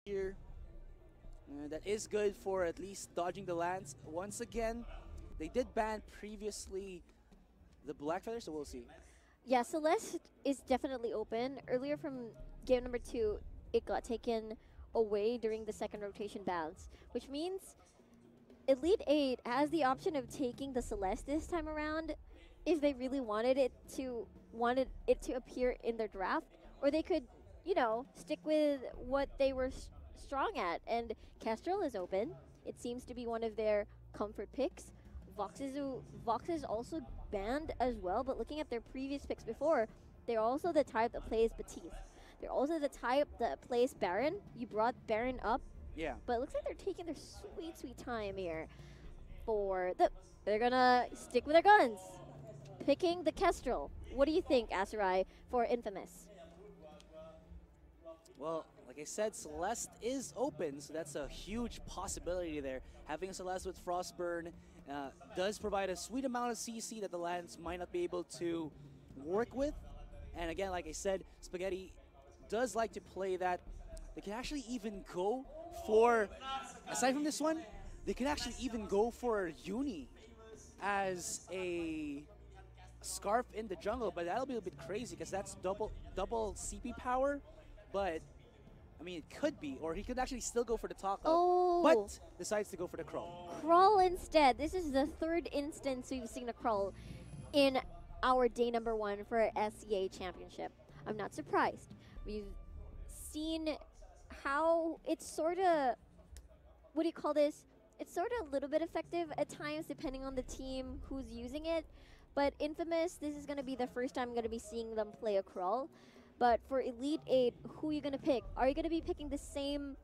here. That is good for at least dodging the lands. Once again, they did ban previously the Black Feather, so we'll see. Yeah, Celeste is definitely open. Earlier from game number 2, it got taken away during the second rotation bounce, which means Elite 8 has the option of taking the Celeste this time around if they really wanted it to appear in their draft, or they could, stick with what they were strong at. And Kestrel is open. It seems to be one of their comfort picks. Vox is also banned as well, but looking at their previous picks before, they're also the type that plays Batiste. They're also the type that plays Baron. You brought Baron up, Yeah. but it looks like they're taking their sweet, sweet time here they're gonna stick with their guns. Picking the Kestrel. What do you think, Asarai, for Infamous? Well, like I said, Celeste is open, so that's a huge possibility there. Having a Celeste with Frostburn does provide a sweet amount of CC that the lands might not be able to work with. And again, like I said, Spaghetti does like to play that. They can actually even go for, aside from this one, they can actually even go for Uni as a Scarf in the jungle, but that'll be a bit crazy because that's double CP power. But I mean, it could be, or he could actually still go for the Taco, but decides to go for the Crawl. Crawl instead. This is the third instance we've seen a Crawl in our day number 1 for SCA Championship. I'm not surprised. We've seen how it's sort of, what do you call this? It's sort of a little bit effective at times depending on the team who's using it. But Infamous, this is going to be the first time I'm going to be seeing them play a Crawl. But for Elite 8, who are you going to pick? Are you going to be picking the same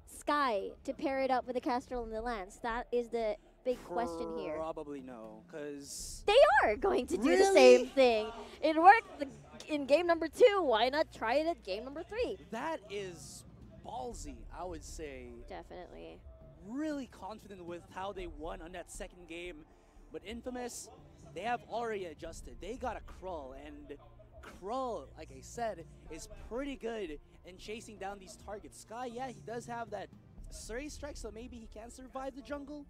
Sky to pair it up with the Kestrel and the Lance? That is the big question here. Probably no, because they are going to do the same thing. It worked in game number 2. Why not try it at game number 3? That is ballsy, I would say. Definitely. Really confident with how they won on that second game. But Infamous, they have already adjusted. They got a Crawl, and Crawl, like I said, is pretty good in chasing down these targets. Sky, yeah, he does have that Surrey Strike, so maybe he can survive the jungle.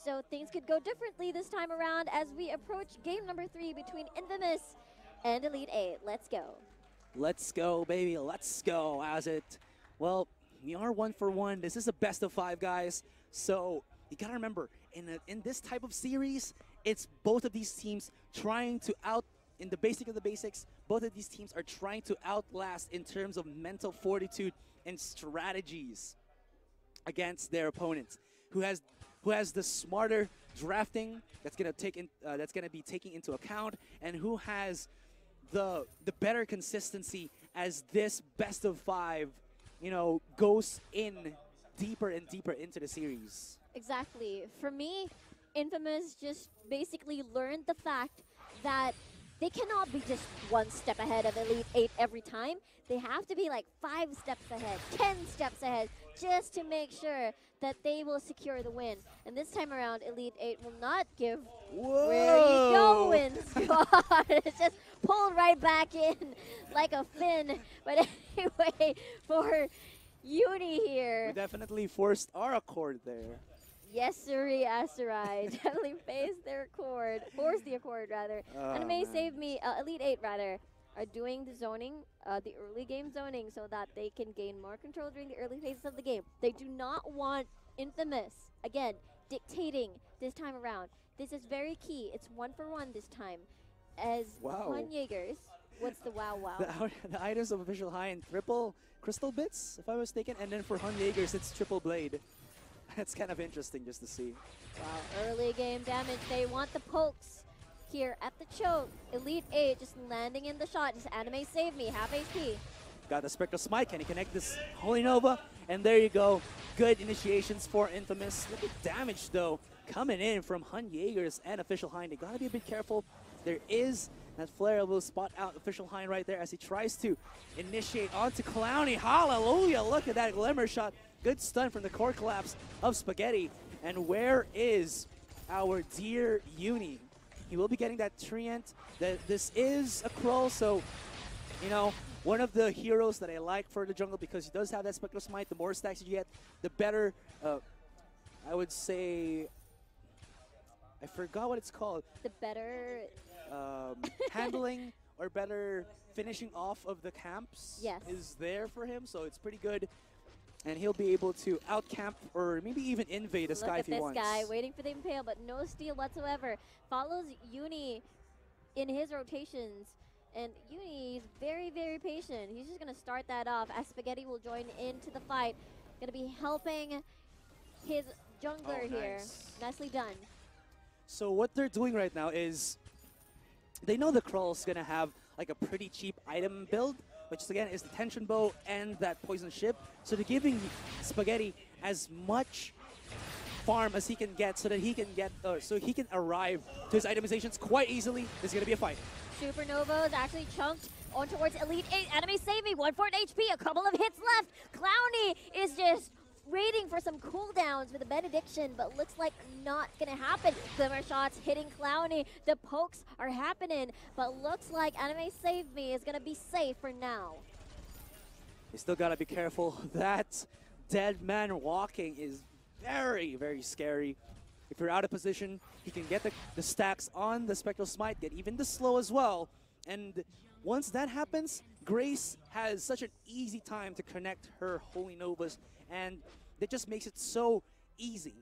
So things could go differently this time around as we approach game number 3 between Infamous and Elite 8. Let's go. Let's go, baby. Let's go, as it. Well, we are 1 for 1. This is a best of 5, guys. So you gotta remember, in this type of series, it's both of these teams trying to in the basic of the basics, both of these teams are trying to outlast in terms of mental fortitude and strategies against their opponents. Who has the smarter drafting that's gonna be taking into account, and who has the better consistency as this best of 5, goes in deeper and deeper into the series. Exactly. For me, Infamous just basically learned the fact that they cannot be just 1 step ahead of Elite 8 every time. They have to be like 5 steps ahead, 10 steps ahead, just to make sure that they will secure the win. And this time around, Elite 8 will not give where you going, squad. It's just pulled right back in like a fin. But anyway, for Uni here. We definitely forced our accord there. Yes, sirree, Asarai. Definitely forced the accord, rather. Anime Save Me, Elite 8, rather, are doing the zoning, the early game zoning, so that they can gain more control during the early phases of the game. They do not want Infamous, again, dictating this time around. This is very key. It's 1 for 1 this time. As Han Jaegers, what's the wow? The items of Official High in triple crystal bits, if I'm mistaken, and then for Han Jaegers, it's triple blade. That's kind of interesting just to see. Wow, early game damage. They want the pokes here at the choke. Elite 8 just landing in the shot. Just Anime Save Me, half HP. Got the Spectral Smite. Can he connect this Holy Nova? And there you go. Good initiations for Infamous. Look at damage, though, coming in from Han Jaegers and Official Hein. They got to be a bit careful. There is that flare will spot out Official Hein right there as he tries to initiate onto Clowny. Hallelujah. Look at that Glimmer shot. Good stun from the core collapse of Spaghetti. And where is our dear Uni? He will be getting that Treant. This is a Crawl, so, one of the heroes that I like for the jungle because he does have that Spectral Smite. The more stacks you get, the better, I would say, I forgot what it's called. The better Handling or better finishing off of the camps is there for him, so it's pretty good. And he'll be able to out-camp or maybe even invade the sky if he wants. Look at this guy waiting for the impale, but no steal whatsoever. Follows Uni in his rotations. And Uni is very, very patient. He's just going to start that off as Spaghetti will join into the fight. Going to be helping his jungler here. Nicely done. So what they're doing right now is they know the Krull's going to have like a pretty cheap item build, which is, again, is the Tension Bow and that Poison Ship. So they're giving Spaghetti as much farm as he can get so that he can get, so he can arrive to his itemizations quite easily. There's going to be a fight. Supernova's actually chunked on towards Elite 8. Anime Save Me, 140 HP, a couple of hits left. Clowny is just waiting for some cooldowns with a benediction, but looks like not gonna happen. Glimmer shots hitting Clowny. The pokes are happening, but looks like Anime Save Me is gonna be safe for now. You still gotta be careful. That dead man walking is very, very scary. If you're out of position, he can get the stacks on the Spectral Smite, get even the slow as well. And once that happens, Grace has such an easy time to connect her Holy Novas, and it just makes it so easy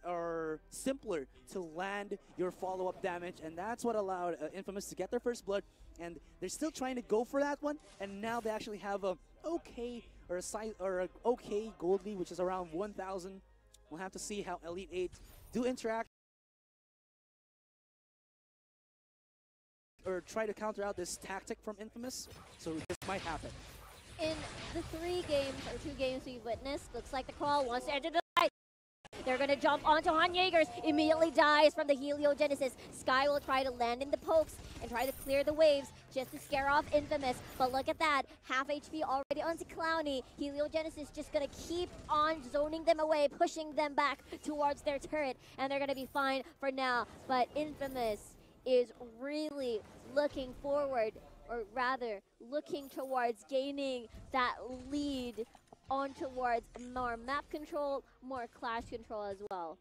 or simpler to land your follow-up damage, and that's what allowed Infamous to get their first blood. And they're still trying to go for that one, and now they actually have a okay or a size or a okay gold lead, which is around 1,000. We'll have to see how Elite 8 do interact or try to counter out this tactic from Infamous. So this might happen. In the 3 games or 2 games we've witnessed, looks like the Crawl wants to enter the fight. They're going to jump onto Han Jaegers, immediately dies from the Heliogenesis. Sky will try to land in the pokes and try to clear the waves just to scare off Infamous. But look at that, half HP already onto Clowny. Heliogenesis just going to keep on zoning them away, pushing them back towards their turret, and they're going to be fine for now. But Infamous is really looking forward, or rather looking towards gaining that lead on towards more map control, more clash control as well.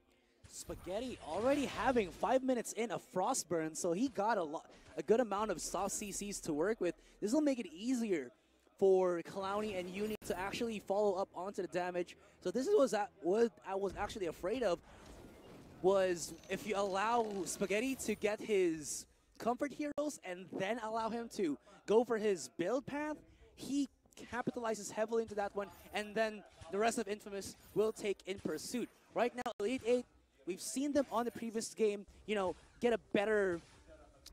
Spaghetti already having 5 minutes in a Frostburn, so he got a good amount of soft CCs to work with. This will make it easier for Clowny and Uni to actually follow up onto the damage. So this is what I was actually afraid of, was if you allow Spaghetti to get his comfort heroes and then allow him to go for his build path, he capitalizes heavily into that one, and then the rest of Infamous will take in pursuit. Right now, Elite 8, we've seen them on the previous game, you know, get a better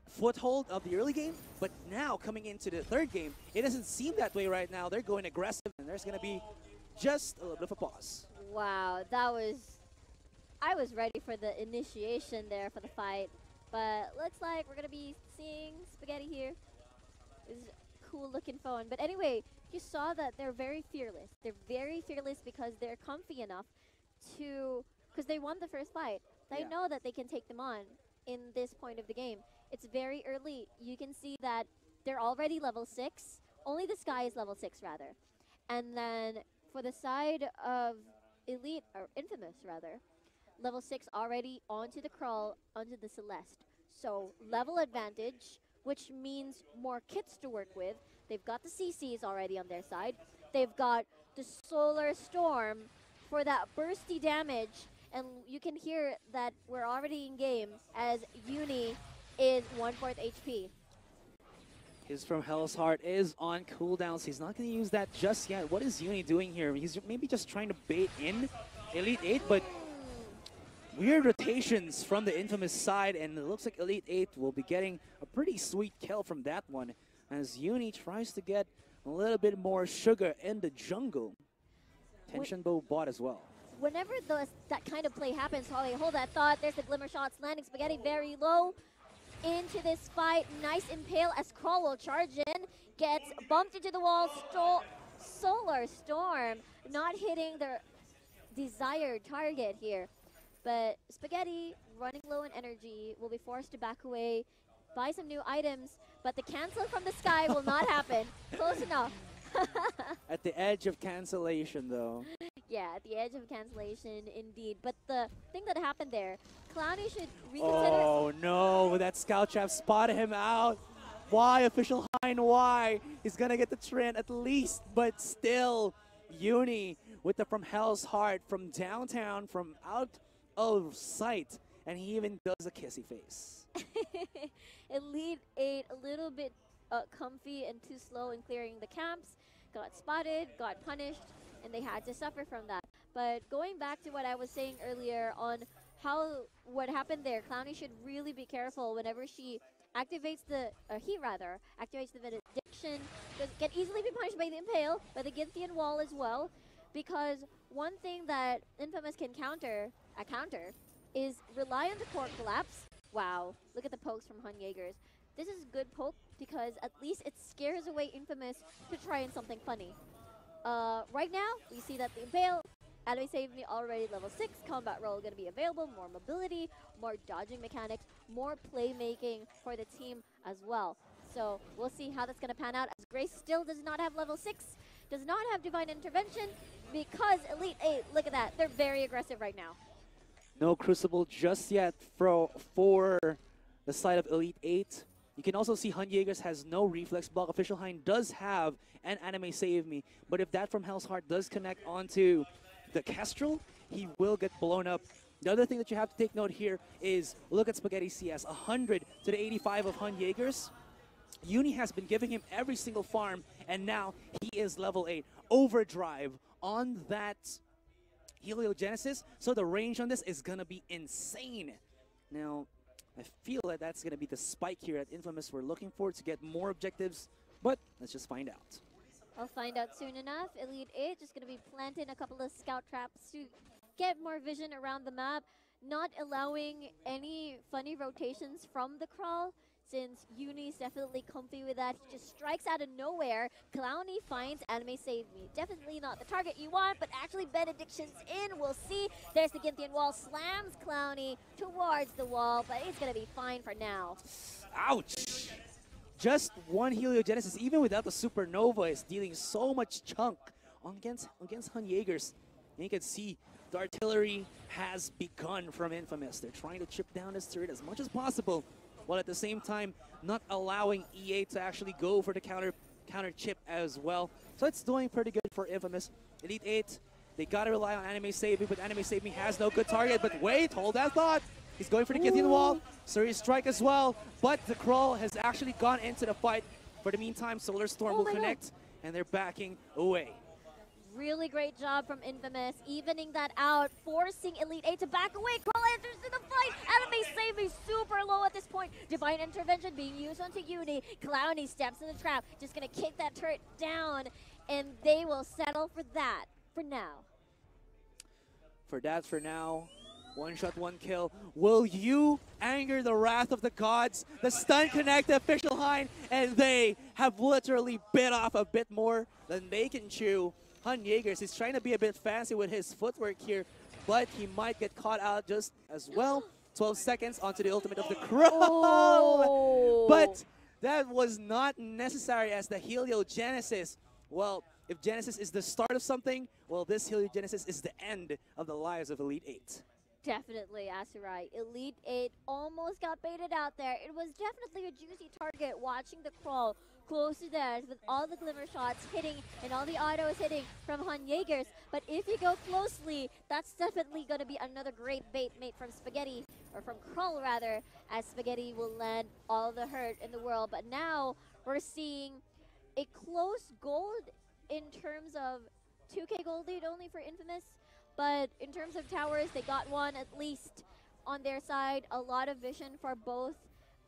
foothold of the early game, but now coming into the 3rd game, it doesn't seem that way right now. They're going aggressive, and there's going to be just a little bit of a pause. Wow, that was... I was ready for the initiation there for the fight, but looks like we're going to be seeing Spaghetti here. This is a cool looking phone. But anyway, you saw that they're very fearless. They're very fearless because they're comfy enough to... because they won the first fight. They know that they can take them on in this point of the game. It's very early. You can see that they're already level 6. Only the Sky is level 6, rather. And then for the side of Elite, or Infamous, rather, level 6 already onto the Krull, onto the Celeste. So level advantage, which means more kits to work with. They've got the CCs already on their side. They've got the Solar Storm for that bursty damage. And you can hear that we're already in game as Uni is 1/4 HP. His from Hell's Heart is on cooldowns. He's not going to use that just yet. What is Uni doing here? He's maybe just trying to bait in Elite 8, but weird rotations from the Infamous side, and it looks like Elite 8 will be getting a pretty sweet kill from that one as Uni tries to get a little bit more sugar in the jungle. Tension Bow bot as well. Whenever that kind of play happens, Holly, hold that thought. There's the Glimmer shots landing. Spaghetti very low into this fight. Nice impale as Krull will charge in. Gets bumped into the wall. Solar Storm not hitting the desired target here. But Spaghetti, running low in energy, will be forced to back away buy some new items, but the cancel from the sky will not happen. Close enough. At the edge of cancellation, though. Yeah, at the edge of cancellation, indeed. But the thing that happened there, Clowny should reconsider. Oh no, that Scout Trap spotted him out. Why, Official Hein, why? He's gonna get the trend at least, but still, Uni with the From Hell's Heart, from downtown, from out of sight, and he even does a kissy face. Elite 8 a little bit comfy and too slow in clearing the camps, got spotted, got punished, and they had to suffer from that. But going back to what I was saying earlier on what happened there, Clowny should really be careful whenever she activates he activates the Benediction, can easily be punished by the Impale, by the Gynthian Wall as well, because one thing that Infamous can counter is rely on the core collapse. Wow, look at the pokes from Hun Jaegers. This is good poke because at least it scares away Infamous to try in something funny. Right now, we see that the Impale, Anime Save Me already level 6, combat roll going to be available, more mobility, more dodging mechanics, more playmaking for the team as well. So we'll see how that's going to pan out, as Grace still does not have level 6, does not have Divine Intervention, because Elite 8, look at that, they're very aggressive right now. No Crucible just yet for the side of Elite 8. You can also see Hun Jaegers has no reflex block. Official Hein does have an Anime Save Me, but if that From Hell's Heart does connect onto the Kestrel, he will get blown up. The other thing that you have to take note here is look at Spaghetti CS, 100 to the 85 of Hun Jaegers. Uni has been giving him every single farm, and now he is level 8. Overdrive on that Heliogenesis, so the range on this is gonna be insane. Now, I feel that that's gonna be the spike here at Infamous we're looking for to get more objectives, but let's just find out. I'll find out soon enough. Elite 8 just gonna be planting a couple of scout traps to get more vision around the map, not allowing any funny rotations from the crawl, since Uni's definitely comfy with that. He just strikes out of nowhere. Clowny finds Anime Save Me. Definitely not the target you want, but actually Benediction's in. We'll see. There's the Gynthian Wall. Slams Clowny towards the wall, but he's going to be fine for now. Ouch! Just one Heliogenesis, even without the Supernova, is dealing so much chunk against Hun Jaegers. And you can see the artillery has begun from Infamous. They're trying to chip down this turret as much as possible, while at the same time not allowing EA to actually go for the counter chip as well. So it's doing pretty good for Infamous. Elite 8, they gotta rely on Anime Save Me, but Anime Save Me has no good target. But wait, hold that thought. He's going for the Gynthian Wall, Surrey Strike as well, but the Crawl has actually gone into the fight. For the meantime, Solar Storm will connect, and they're backing away. Really great job from Infamous, evening that out, forcing Elite 8 to back away. Crawl enters in the fight. Anime Save Me super low at this point. Divine Intervention being used onto Uni. Clowny steps in the trap, just gonna kick that turret down, and they will settle for that for now. For now. One shot, one kill. Will you anger the wrath of the gods? The stun connect the Official Hein, and they have literally bit off a bit more than they can chew. Hun Jaegers is trying to be a bit fancy with his footwork here, but he might get caught out just as well. 12 seconds onto the ultimate of the Crow. Oh. But that was not necessary, as the Heliogenesis, well, if Genesis is the start of something, well, this Heliogenesis is the end of the lives of Elite 8. Definitely, Asurai. Elite 8 almost got baited out there. It was definitely a juicy target watching the Crawl close to theirs with all the glimmer shots hitting and all the autos hitting from Hun Jaegers. But if you go closely, that's definitely going to be another great bait mate from Spaghetti, or from Crawl rather, as Spaghetti will land all the hurt in the world. But now we're seeing a close gold in terms of 2K gold lead only for Infamous. But in terms of towers, they got one at least on their side. A lot of vision for both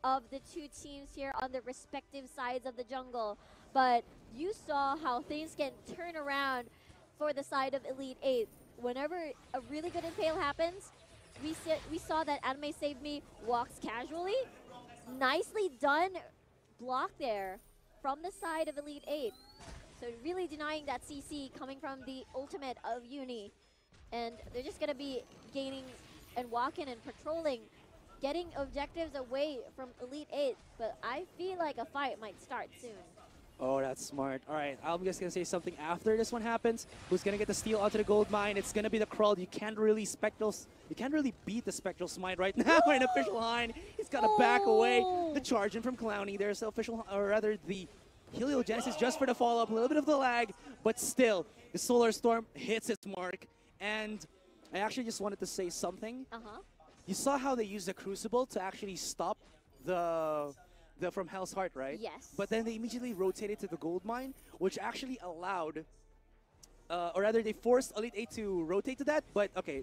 of the two teams here on the respective sides of the jungle. But you saw how things can turn around for the side of Elite 8. Whenever a really good impale happens, we saw that Anime Save Me walks casually. Nicely done block there from the side of Elite 8. So really denying that CC coming from the ultimate of Uni. And they're just going to be gaining and walking and patrolling getting objectives away from Elite 8, but I feel like a fight might start soon. Oh, that's smart. All right, I'm just going to say something after this one happens. Who's going to get the steal onto the gold mine? It's going to be the Krull. You can't really beat the Spectral Smite right now in Official Hein. He's got to back away. The charge in from Clowny. There's the official, or rather the Heliogenesis just for the follow-up. A little bit of the lag, but still, the Solar Storm hits its mark. And I actually just wanted to say something. You saw how they used the Crucible to actually stop the from Hell's Heart, right? Yes. But then they immediately rotated to the gold mine, which actually allowed, or rather they forced Elite 8 to rotate to that, but okay.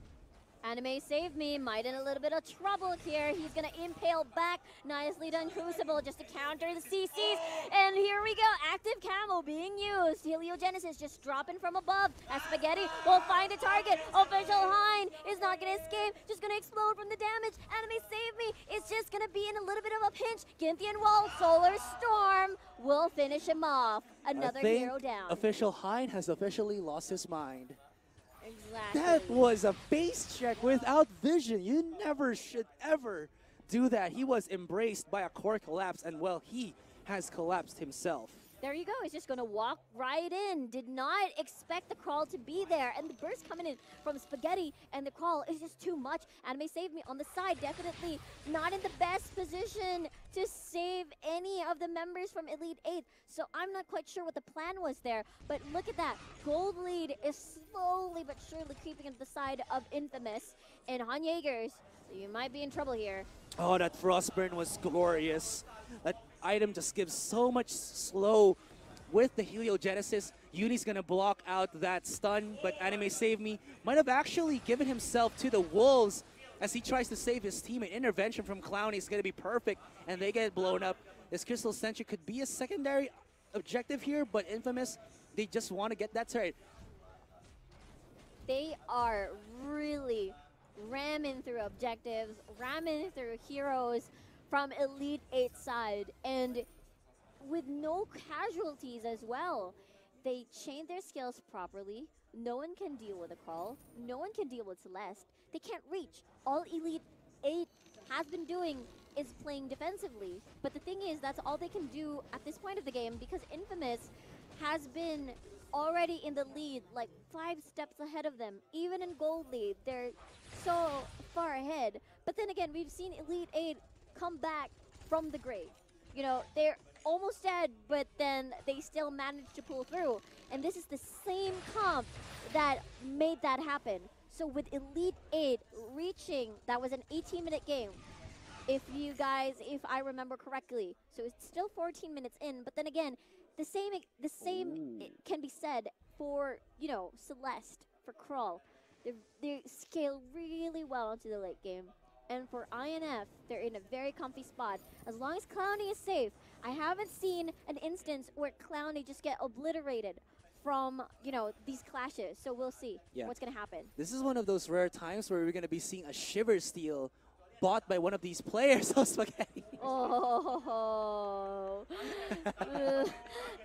Anime saved me. Might in a little bit of trouble here. He's going to impale back. Nicely done Crucible just to counter the CCs. And here we go. Active camo being used. Heliogenesis just dropping from above. As Spaghetti will find a target. Official Hein is not going to escape. Just going to explode from the damage. Anime save me. It's just going to be in a little bit of a pinch. Gynthian Wall, Solar Storm will finish him off. Another hero down. Official Hein has officially lost his mind. Exactly. That was a base check without vision. You never should ever do that. He was embraced by a core collapse, and well, he has collapsed himself. There you go. He's just going to walk right in. Did not expect the crawl to be there. And the burst coming in from Spaghetti and the crawl is just too much. Anime saved me on the side. Definitely not in the best position to save any of the members from Elite 8. So I'm not quite sure what the plan was there. But look at that. Gold lead is slowly but surely creeping into the side of Infamous. And Han Jaegers, so you might be in trouble here. Oh, that Frostburn was glorious. That item just gives so much slow with the Heliogenesis. Uni's gonna block out that stun, but Anime Save Me might have actually given himself to the Wolves as he tries to save his team. An intervention from Clowny is gonna be perfect, and they get blown up. This Crystal Sentry could be a secondary objective here, but Infamous, they just want to get that turret. They are really ramming through objectives, ramming through heroes from Elite 8 side, and with no casualties as well. They chain their skills properly. No one can deal with a crawl. No one can deal with Celeste. They can't reach. All Elite 8 has been doing is playing defensively. But the thing is, that's all they can do at this point of the game because Infamous has been already in the lead, like 5 steps ahead of them. Even in gold lead, they're so far ahead. But then again, we've seen Elite 8 come back from the grave. You know, they're almost dead, but then they still managed to pull through. And this is the same comp that made that happen. So with Elite 8 reaching, that was an 18-minute game. If I remember correctly. So it's still 14 minutes in, but then again, the same can be said for, you know, Celeste, for Krull. They scale really well into the late game. And for INF, they're in a very comfy spot. As long as Clowny is safe, I haven't seen an instance where Clowny just get obliterated from, you know, these clashes. So we'll see what's going to happen. This is one of those rare times where we're going to be seeing a Shiver Steal bought by one of these players of Spaghetti. Oh,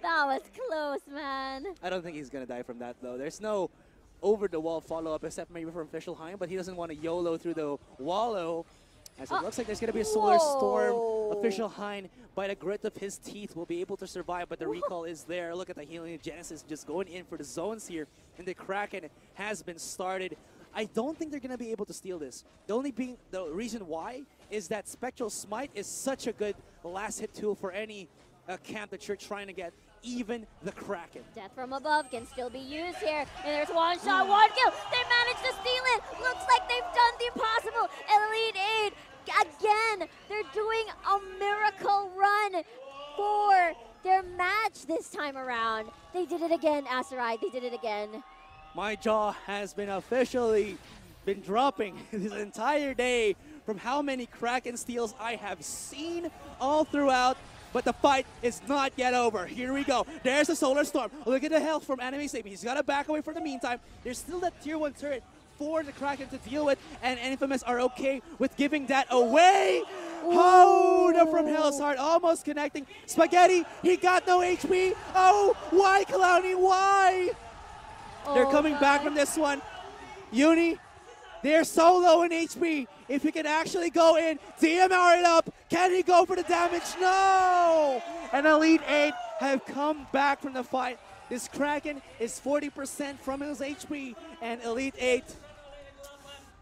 that was close, man. I don't think he's going to die from that, though. There's no over-the-wall follow-up except maybe from Official Hein, but he doesn't want to YOLO through the wallow. As it looks like there's going to be a Solar Storm. Official Hein, by the grit of his teeth, will be able to survive, but the recall is there. Look at the Heliogenesis just going in for the zones here, and the Kraken has been started. I don't think they're going to be able to steal this. The reason why is that Spectral Smite is such a good last hit tool for any camp that you're trying to get, even the Kraken. Death from above can still be used here. And there's one shot, one kill. They managed to steal it. Looks like they've done the impossible. Elite 8, again, they're doing a miracle run for their match this time around. They did it again, Aserai. They did it again. My jaw has been officially dropping this entire day from how many Kraken steals I have seen all throughout. But the fight is not yet over. Here we go. There's a Solar Storm. Look at the health from Anime Save Me. He's got to back away for the meantime. There's still that tier 1 turret for the Kraken to deal with, and Infamous are okay with giving that away. Oh, from Hell's Heart, almost connecting. Spaghetti, he got no HP. Oh, why, Clowny, why? They're coming back from this one. Uni, They're so low in HP. If he can actually go in, DMR it up. Can he go for the damage? No! And Elite 8 have come back from the fight. This Kraken is 40% from his HP, and Elite 8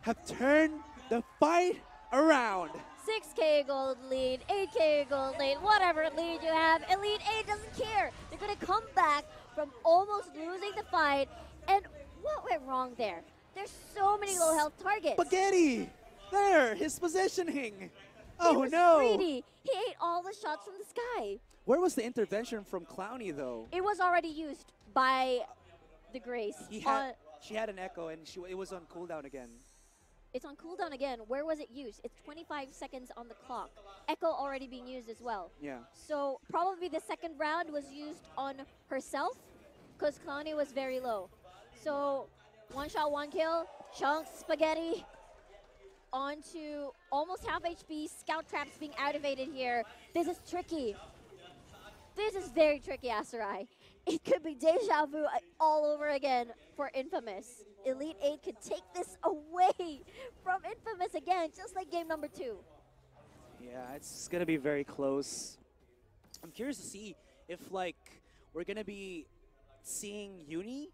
have turned the fight around. 6K gold lead, 8K gold lead, whatever lead you have, Elite 8 doesn't care. They're going to come back from almost losing the fight. And what went wrong there? There's so many low health targets. Spaghetti! There, his positioning. He Oh was no! greedy. He ate all the shots from the sky. Where was the intervention from Clowny though? It was already used by the Grace. She had an echo and it was on cooldown again. It's on cooldown again. Where was it used? It's 25 seconds on the clock. Echo already being used as well. Yeah. So probably the second round was used on herself because Clowny was very low. So one shot, one kill. Chunks, Spaghetti onto almost half HP. Scout traps being activated here. This is tricky. This is very tricky, Aserai. It could be deja vu all over again for Infamous. Elite 8 could take this away from Infamous again, just like game number 2. Yeah, it's gonna be very close. I'm curious to see if like we're gonna be seeing Uni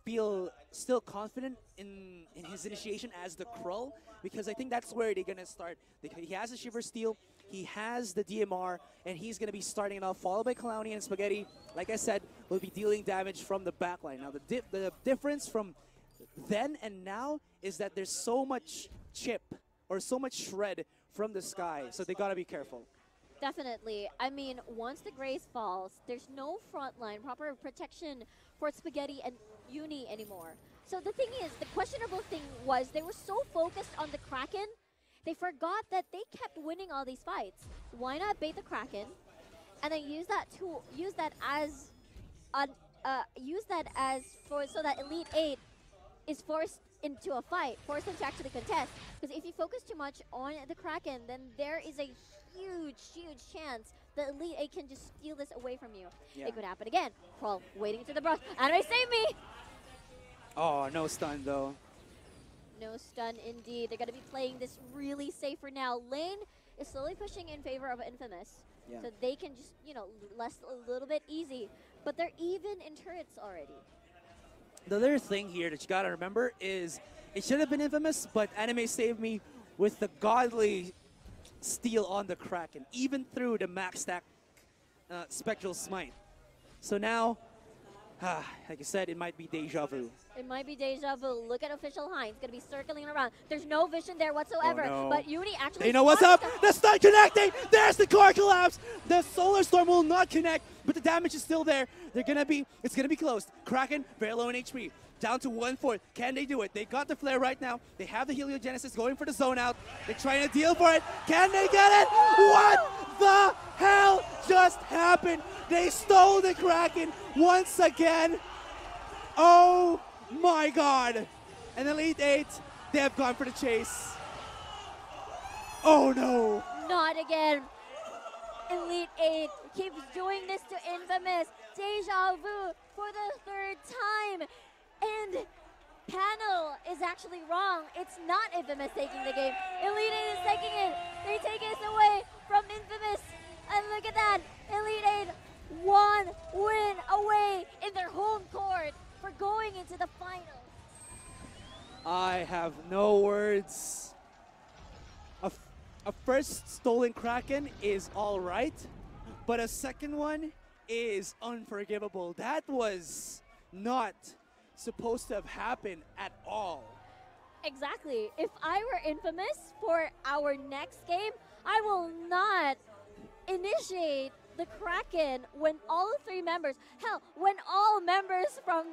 feel still confident in his initiation as the Krull, because I think that's where they're gonna start. He has the Shiver Steel, he has the DMR, and he's gonna be starting it off, followed by Clowny and Spaghetti. Like I said, will be dealing damage from the backline. Now the difference from then and now is that there's so much chip or so much shred from the sky, so they gotta be careful. Definitely. I mean, once the Grace falls, there's no front line, proper protection for Spaghetti and Uni anymore. So the thing is, the questionable thing was they were so focused on the Kraken, they forgot that they kept winning all these fights. Why not bait the Kraken and then use that as so that Elite 8 is forced into a fight, force them to actually contest. Because if you focus too much on the Kraken, then there is a huge chance that Elite 8 can just steal this away from you. Yeah. It could happen again. Crawl, waiting to the brush. Anime, save me! Oh, no stun though. No stun indeed. They're going to be playing this really safe for now. Lane is slowly pushing in favor of Infamous. Yeah. So they can just, less a little bit easy. But they're even in turrets already. The other thing here that you gotta remember is it should have been Infamous, but Anime saved me with the godly steal on the Kraken, even through the max stack Spectral Smite. So now, like I said, it might be deja vu. It might be deja vu. Look at Official Heinz. Going to be circling around. There's no vision there whatsoever. Oh, no. But Uni actually... They know what's up! The stun connecting! There's the core collapse! The Solar Storm will not connect, but the damage is still there. It's gonna be close. Kraken, very low in HP. Down to 1/4. Can they do it? They got the flare right now. They have the Heliogenesis going for the zone out. They're trying to deal for it. Can they get it? What the hell just happened? They stole the Kraken once again. Oh my god. And Elite 8, they have gone for the chase. Oh no. Not again. Elite 8 keeps doing this to Infamous. Deja vu for the third time. And panel is actually wrong. It's not Infamous taking the game. Elite 8 is taking it. They take it away from Infamous. And look at that. Elite 8, 1 win away in their home court for going into the finals. I have no words. A first stolen Kraken is all right, but a second one is unforgivable. That was not supposed to have happened at all. Exactly. If I were Infamous for our next game, I will not initiate the Kraken when all 3 members, hell, when all members from